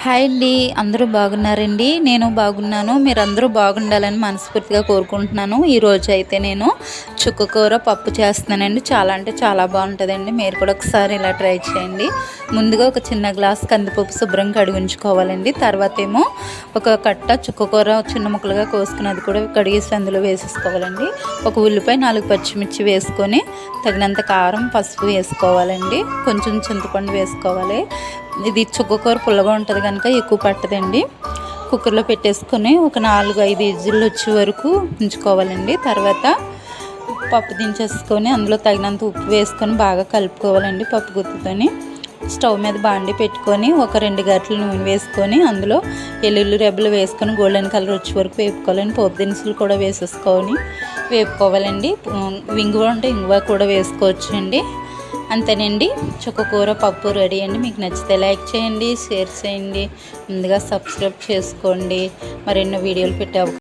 Hi అండి, అందరూ బాగున్నారండి? నేను బాగున్నాను. మీరందరూ బాగుండాలని మనస్ఫూర్తిగా కోరుకుంటున్నాను. ఈరోజు అయితే నేను చుక్కకూర పప్పు చేస్తున్నానండి. చాలా అంటే చాలా బాగుంటుందండి. మీరు కూడా ఒకసారి ఇలా ట్రై చేయండి. ముందుగా ఒక చిన్న గ్లాస్ కందిపప్పు శుభ్రంగా కడిగించుకోవాలండి. తర్వాత ఏమో ఒక కట్ట చుక్కకూర చిన్న ముక్కలుగా కోసుకుని అది కూడా కడిగేసి అందులో వేసేసుకోవాలండి. ఒక ఉల్లిపాయ 4 పచ్చిమిర్చి వేసుకొని తగినంత కారం పసుపు వేసుకోవాలండి. కొంచెం చింతపండు వేసుకోవాలి. ఇది చుక్కకూర పుల్లగా ఉంటుంది కనుక ఎక్కువ పట్టదండి. కుక్కర్లో పెట్టేసుకొని ఒక 4-5 విజిల్లు వచ్చే వరకు ఉంచుకోవాలండి. తర్వాత పప్పు దించేసుకొని అందులో తగినంత ఉప్పు వేసుకొని బాగా కలుపుకోవాలండి. పప్పు గుత్తితోని స్టవ్ మీద బాండి పెట్టుకొని ఒక 2 గరిటెలు నూనె వేసుకొని అందులో ఎల్లుల్లి రెబ్బలు వేసుకొని గోల్డెన్ కలర్ వచ్చే వరకు వేపుకోవాలండి. పోపు దినుసులు కూడా వేసేసుకొని వేపుకోవాలండి. ఇంగువ ఉంటే ఇంగువ కూడా వేసుకోవచ్చు అండి. అంతేనండి, చుక్కకూర పప్పు రెడీ అండి. మీకు నచ్చితే లైక్ చేయండి, షేర్ చేయండి, ముందుగా సబ్స్క్రైబ్ చేసుకోండి. మరెన్నో వీడియోలు పెట్టే